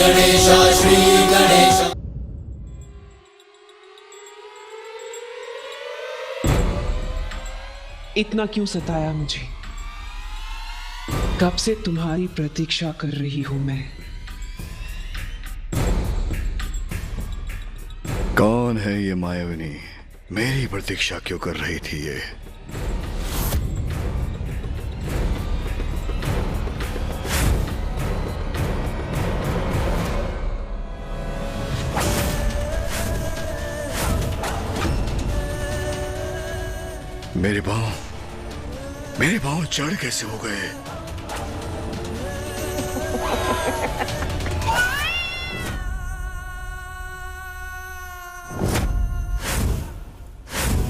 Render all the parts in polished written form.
गणेश श्री गणेश। इतना क्यों सताया मुझे? कब से तुम्हारी प्रतीक्षा कर रही हूं मैं। कौन है ये मायाविनी? मेरी प्रतीक्षा क्यों कर रही थी ये? मेरे पांव जड़ कैसे हो गए?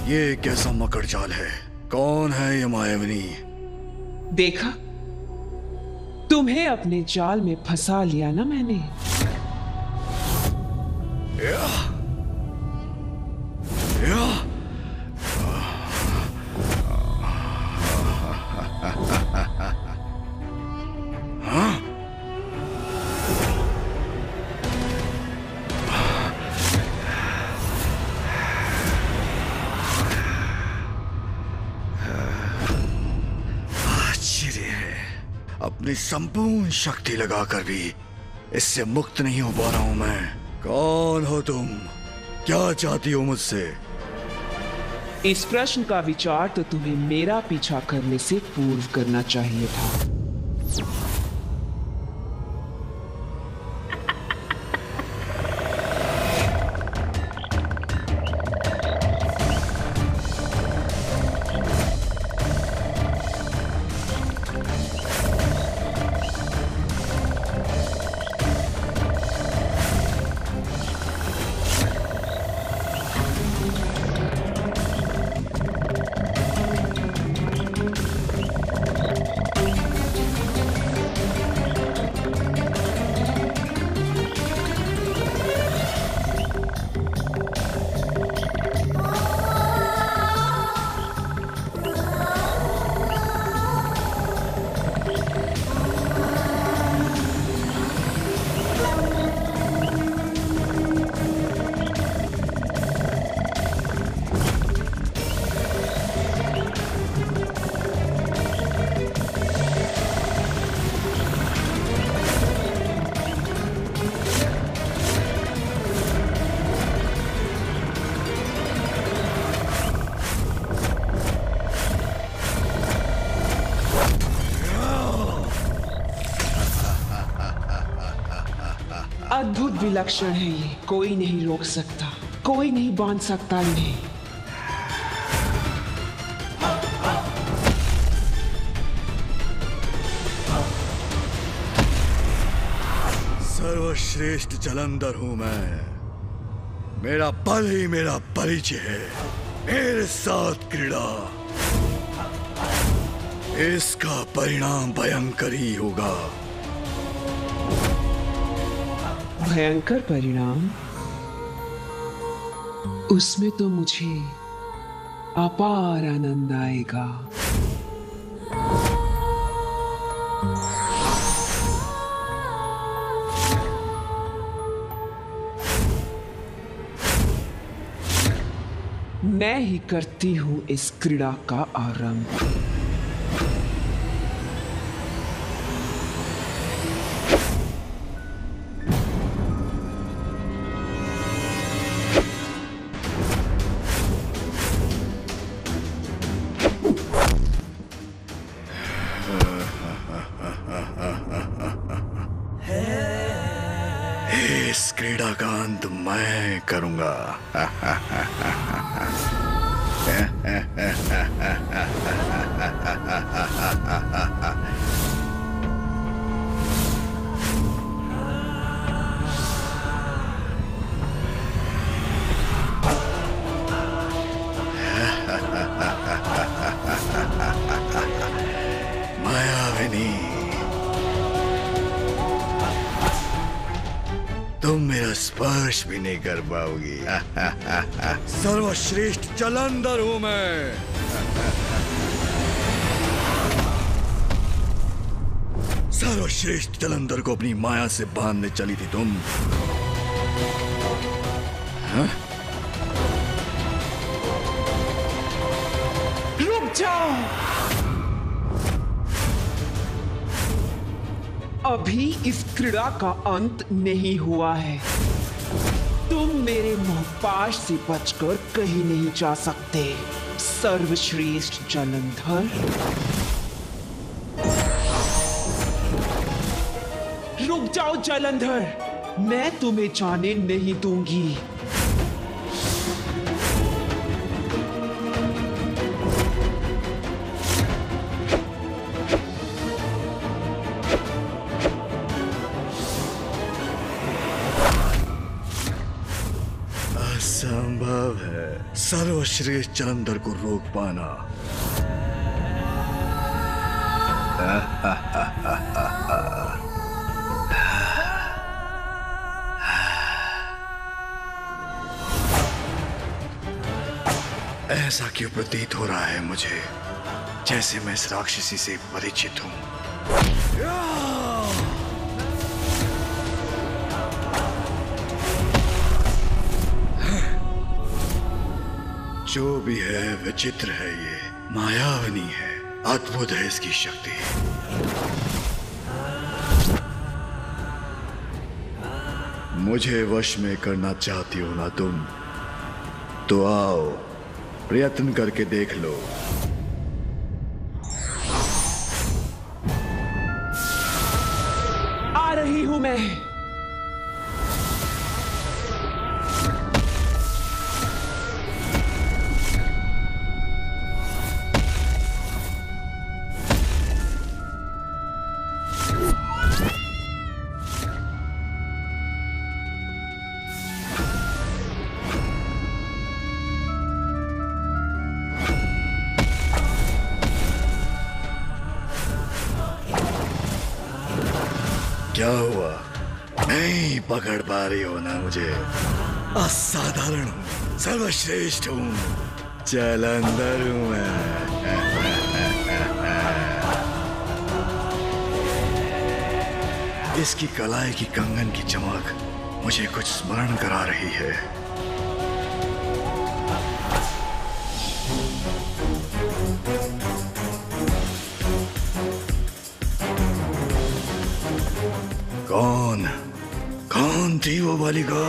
ये कैसा मकड़ जाल है? कौन है ये मायाविनी? देखा, तुम्हें अपने जाल में फंसा लिया ना मैंने। या, या, अपनी संपूर्ण शक्ति लगाकर भी इससे मुक्त नहीं हो पा रहा हूं मैं। कौन हो तुम? क्या चाहती हो मुझसे? इस प्रश्न का विचार तो तुम्हें मेरा पीछा करने से पूर्व करना चाहिए था। अद्भुत विलक्षण है ये, कोई नहीं रोक सकता, कोई नहीं बांध सकता इन्हें। सर्वश्रेष्ठ जलंधर हूं मैं। मेरा बल ही मेरा परिचय है। मेरे साथ क्रीड़ा, इसका परिणाम भयंकर ही होगा। भयंकर परिणाम? उसमें तो मुझे अपार आनंद आएगा। मैं ही करती हूं इस क्रीड़ा का आरंभ। इस क्रीड़ा का अंत मैं करूंगा। मायाविनी, तुम मेरा स्पर्श भी नहीं कर पाओगी। सर्वश्रेष्ठ जलंधर हूं मैं। सर्वश्रेष्ठ जलंधर को अपनी माया से बांधने चली थी तुम। हाँ? रुक जाओ, अभी इस क्रीड़ा का अंत नहीं हुआ है। तुम मेरे मोहपाश से बचकर कहीं नहीं जा सकते, सर्वश्रेष्ठ जलंधर। रुक जाओ जलंधर, मैं तुम्हें जाने नहीं दूंगी। असंभव है सर्वश्रेष्ठ जलंधर को रोक पाना। ऐसा क्यों प्रतीत हो रहा है मुझे, जैसे मैं इस राक्षसी से परिचित हूं। जो भी है विचित्र है, ये मायावनी है, अद्भुत है इसकी शक्ति। मुझे वश में करना चाहती हो ना तुम, तो आओ प्रयत्न करके देख लो। आ रही हूं मैं। क्या हुआ, नहीं पकड़ पा रही हो ना मुझे? असाधारण हूँ, सर्वश्रेष्ठ हूँ, जलंधर हूँ मैं। इसकी कलाई की कंगन की चमक मुझे कुछ स्मरण करा रही है। कौन थी वो बालिका?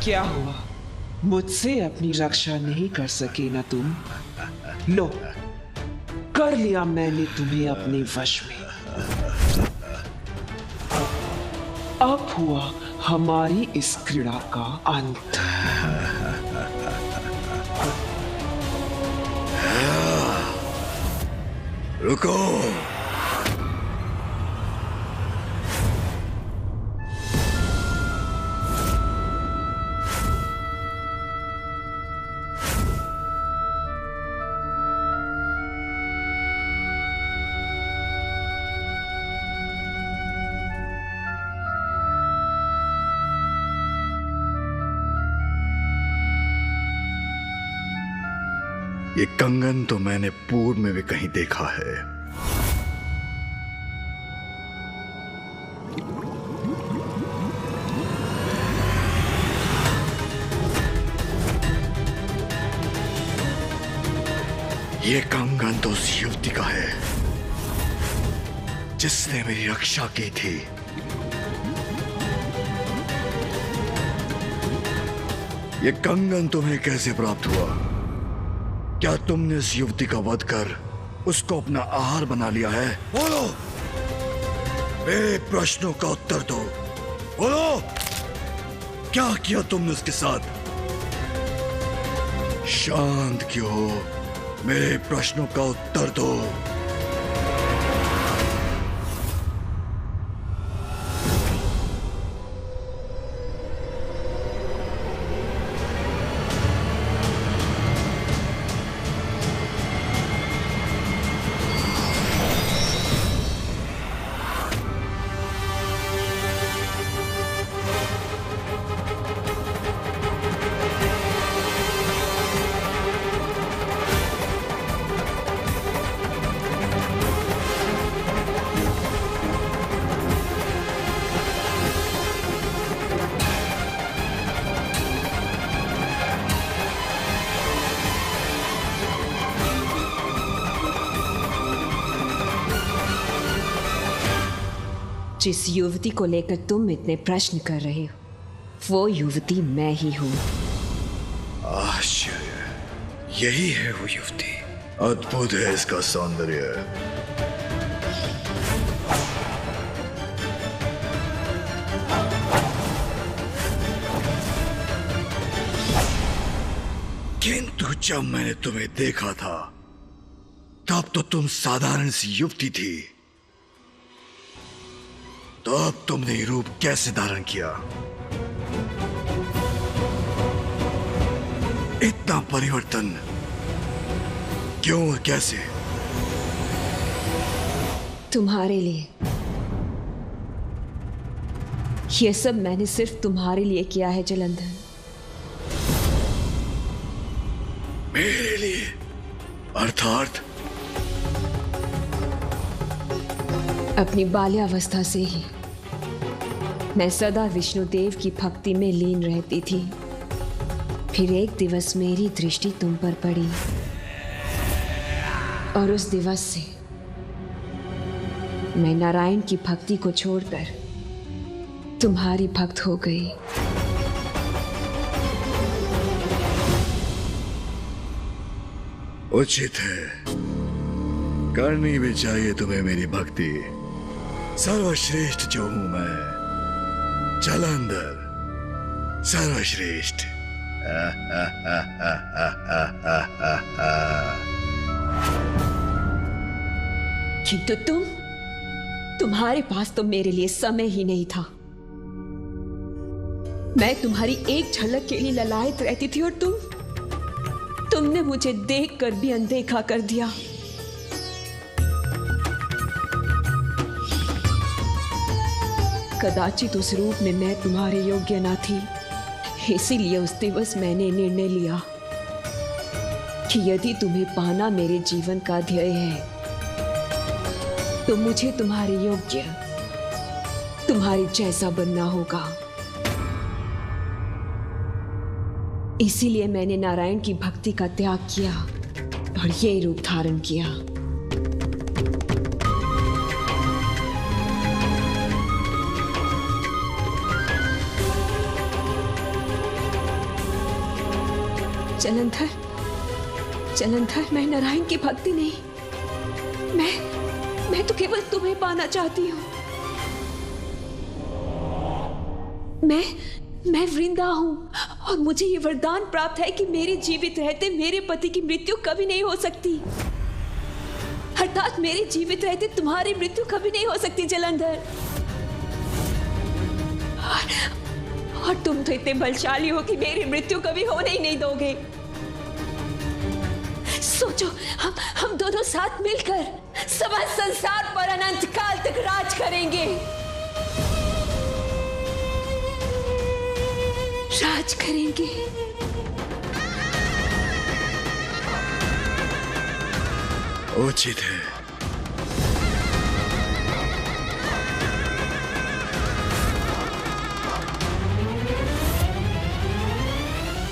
क्या हुआ, मुझसे अपनी रक्षा नहीं कर सके ना तुम? लो, कर लिया मैंने तुम्हें अपने वश में। अब हुआ हमारी इस क्रीड़ा का अंत। रुको, ये कंगन तो मैंने पूर्व में भी कहीं देखा है। ये कंगन तो उस युवती का है जिसने मेरी रक्षा की थी। ये कंगन तुम्हें कैसे प्राप्त हुआ? क्या तुमने इस युवती का वध कर उसको अपना आहार बना लिया है? बोलो, मेरे प्रश्नों का उत्तर दो। बोलो, क्या किया तुमने उसके साथ? शांत क्यों हो? मेरे प्रश्नों का उत्तर दो। जिस युवती को लेकर तुम इतने प्रश्न कर रहे हो, वो युवती मैं ही हूं। आश्चर्य, यही है वो युवती। अद्भुत है इसका सौंदर्य। किंतु जब मैंने तुम्हें देखा था तब तो तुम साधारण सी युवती थी। तो अब तुमने ये रूप कैसे धारण किया? इतना परिवर्तन क्यों और कैसे? तुम्हारे लिए। ये सब मैंने सिर्फ तुम्हारे लिए किया है जलंधर। मेरे लिए? अर्थात? अपनी बाल्यावस्था से ही मैं सदा विष्णुदेव की भक्ति में लीन रहती थी। फिर एक दिवस मेरी दृष्टि तुम पर पड़ी और उस दिवस से मैं नारायण की भक्ति को छोड़कर तुम्हारी भक्त हो गई। उचित है, करनी भी चाहिए तुम्हें मेरी भक्ति। सर्वश्रेष्ठ जो हूं मैं, जलंधर सर्वश्रेष्ठ। किंतु तुम्हारे पास तो मेरे लिए समय ही नहीं था। मैं तुम्हारी एक झलक के लिए ललायत रहती थी और तुमने मुझे देखकर भी अनदेखा कर दिया। कदाचित उस रूप में मैं तुम्हारे योग्य ना थी, इसीलिए उस दिवस मैंने निर्णय लिया कि यदि तुम्हें पाना मेरे जीवन का ध्येय है तो मुझे तुम्हारे योग्य, तुम्हारे जैसा बनना होगा। इसीलिए मैंने नारायण की भक्ति का त्याग किया और ये रूप धारण किया। जलंधर, मैं नारायण की भक्ति नहीं, मैं तो केवल तुम्हें पाना चाहती हूँ। मैं वृंदा हूँ और मुझे ये वरदान प्राप्त है कि मेरे जीवित रहते मेरे पति की मृत्यु कभी नहीं हो सकती। अर्थात मेरे जीवित रहते तुम्हारी मृत्यु कभी नहीं हो सकती जलंधर। और तुम तो इतने बलशाली हो कि मेरी मृत्यु कभी होने ही नहीं दोगे। सोचो, हम दोनों साथ मिलकर समस्त संसार पर अनंत काल तक राज करेंगे। राज करेंगे। उचित है।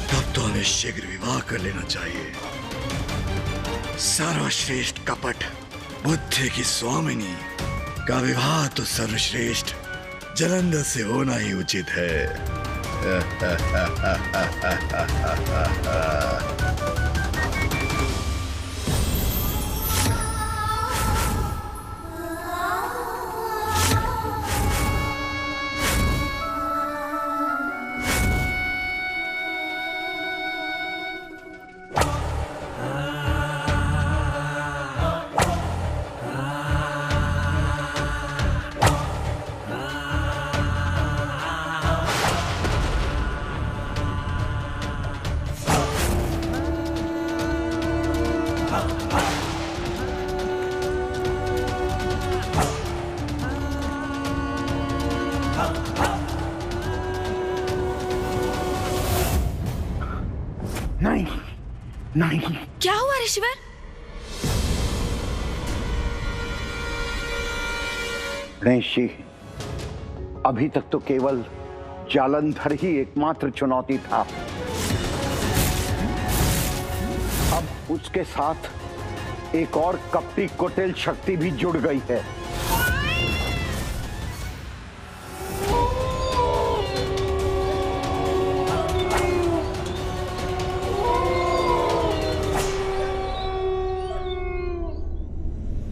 तब तो हमें शीघ्र विवाह कर लेना चाहिए। सर्वश्रेष्ठ कपट बुद्धि की स्वामिनी का विवाह तो सर्वश्रेष्ठ जलंधर से होना ही उचित है। नहीं। क्या हुआ ऋषिवर? गणेश जी, अभी तक तो केवल जालंधर ही एकमात्र चुनौती था। अब उसके साथ एक और कपटी कुटिल शक्ति भी जुड़ गई है।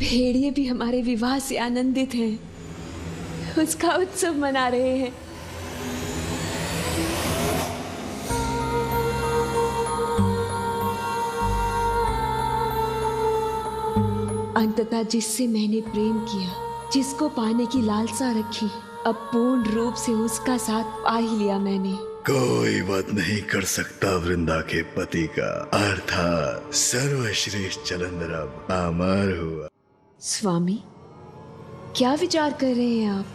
भेड़िए भी हमारे विवाह से आनंदित हैं, उसका उत्सव मना रहे हैं। अंततः जिससे मैंने प्रेम किया, जिसको पाने की लालसा रखी, अब पूर्ण रूप से उसका साथ पा ही लिया मैंने। कोई वध नहीं कर सकता वृंदा के पति का, अर्थात सर्वश्रेष्ठ जालंधर अब अमर हुआ। स्वामी, क्या विचार कर रहे हैं आप?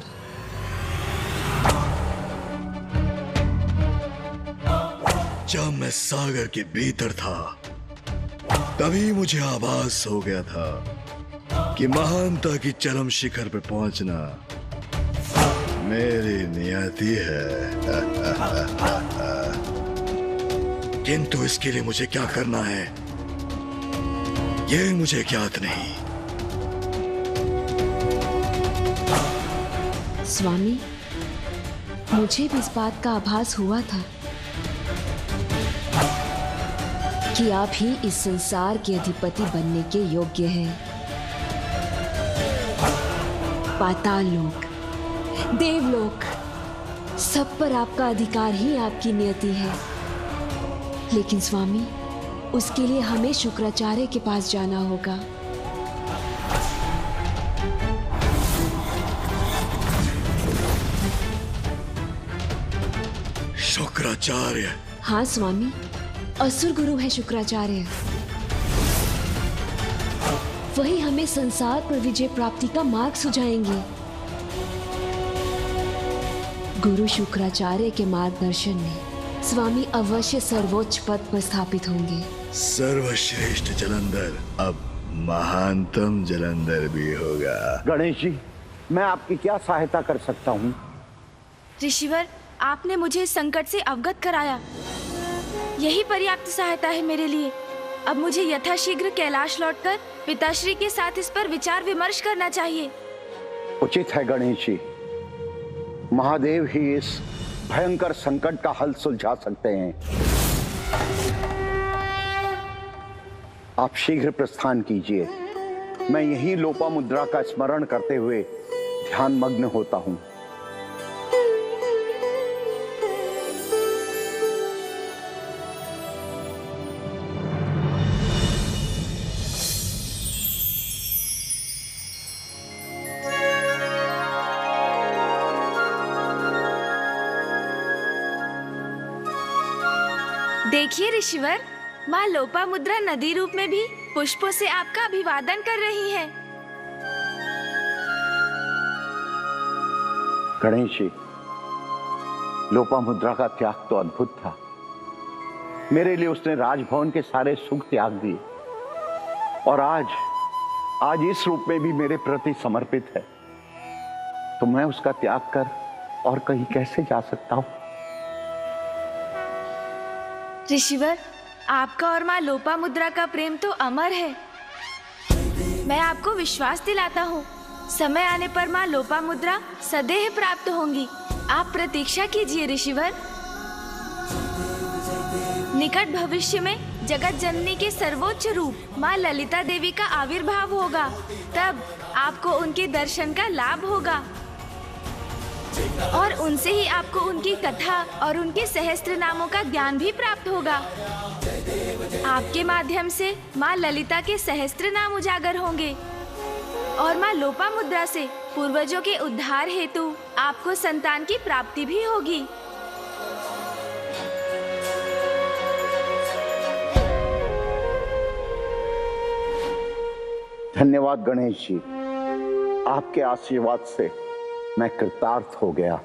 जब मैं सागर के भीतर था तभी मुझे आभास हो गया था कि महानता की चरम शिखर पे पहुंचना मेरी नियति है। किंतु इसके लिए मुझे क्या करना है ये मुझे ज्ञात नहीं। स्वामी, मुझे भी इस बात का आभास हुआ था कि आप ही इस संसार के अधिपति बनने के योग्य हैं। पाताल लोक, देवलोक, सब पर आपका अधिकार ही आपकी नियति है। लेकिन स्वामी, उसके लिए हमें शुक्राचार्य के पास जाना होगा। शुक्राचार्य? हाँ स्वामी, असुर गुरु है शुक्राचार्य। वही हमें संसार पर विजय प्राप्ति का मार्ग सुझाएंगे। गुरु शुक्राचार्य के मार्गदर्शन में स्वामी अवश्य सर्वोच्च पद पर स्थापित होंगे। सर्वश्रेष्ठ जालंधर अब महानतम जालंधर भी होगा। गणेश जी, मैं आपकी क्या सहायता कर सकता हूँ? ऋषिवर, आपने मुझे इस संकट से अवगत कराया, यही पर्याप्त सहायता है मेरे लिए। अब मुझे यथाशीघ्र कैलाश लौटकर पिताश्री के साथ इस पर विचार विमर्श करना चाहिए। उचित है गणेश जी, महादेव ही इस भयंकर संकट का हल सुलझा सकते हैं। आप शीघ्र प्रस्थान कीजिए, मैं यही लोपामुद्रा का स्मरण करते हुए ध्यान मग्न होता हूँ। देखिए ऋषिवर, माँ लोपामुद्रा नदी रूप में भी पुष्पों से आपका अभिवादन कर रही है। गणेश जी, लोपामुद्रा का त्याग तो अद्भुत था। मेरे लिए उसने राजभवन के सारे सुख त्याग दिए और आज इस रूप में भी मेरे प्रति समर्पित है। तो मैं उसका त्याग कर और कहीं कैसे जा सकता हूँ? ऋषिवर, आपका और माँ लोपामुद्रा का प्रेम तो अमर है। मैं आपको विश्वास दिलाता हूँ, समय आने पर माँ लोपामुद्रा सदैव प्राप्त होंगी। आप प्रतीक्षा कीजिए ऋषिवर। निकट भविष्य में जगत जननी के सर्वोच्च रूप माँ ललिता देवी का आविर्भाव होगा, तब आपको उनके दर्शन का लाभ होगा और उनसे ही आपको उनकी कथा और उनके सहस्त्र नामों का ज्ञान भी प्राप्त होगा। आपके माध्यम से माँ ललिता के सहस्त्र नाम उजागर होंगे और माँ लोपामुद्रा से पूर्वजों के उद्धार हेतु आपको संतान की प्राप्ति भी होगी। धन्यवाद गणेश जी, आपके आशीर्वाद से मैं कृतार्थ हो गया।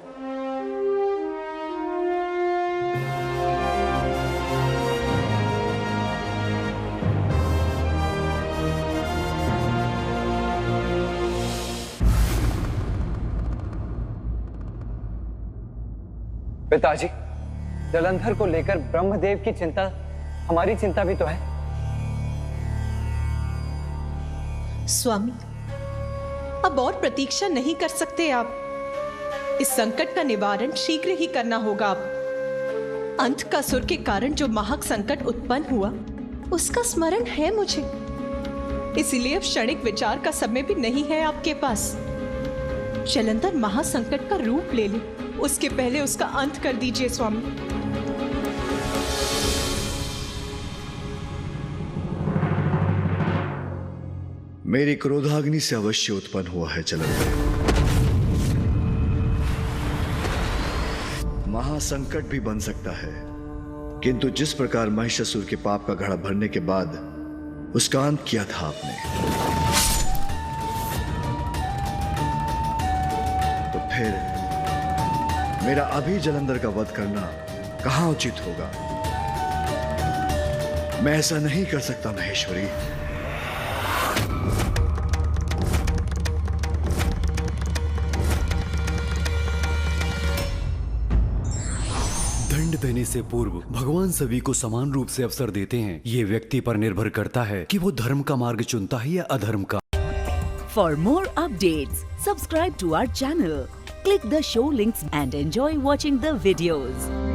पिताजी, जालंधर को लेकर ब्रह्मदेव की चिंता हमारी चिंता भी तो है। स्वामी, अब और प्रतीक्षा नहीं कर सकते आप। इस संकट का निवारण शीघ्र ही करना होगा। अब अंधकासुर के कारण जो महाक संकट उत्पन्न हुआ, उसका स्मरण है मुझे। इसीलिए अब क्षणिक विचार का समय भी नहीं है आपके पास। जलंधर महासंकट का रूप ले ले, उसके पहले उसका अंत कर दीजिए स्वामी। मेरी क्रोधाग्नि से अवश्य उत्पन्न हुआ है जलंधर। महासंकट भी बन सकता है, किंतु जिस प्रकार महिषासुर के पाप का घड़ा भरने के बाद उसका अंत किया था आपने, तो फिर मेरा अभी जलंधर का वध करना कहां उचित होगा? मैं ऐसा नहीं कर सकता महेश्वरी। दंड देने से पूर्व भगवान सभी को समान रूप से अवसर देते हैं। ये व्यक्ति पर निर्भर करता है कि वो धर्म का मार्ग चुनता है या अधर्म का। For more updates, subscribe to our channel, click the show links and enjoy watching the videos.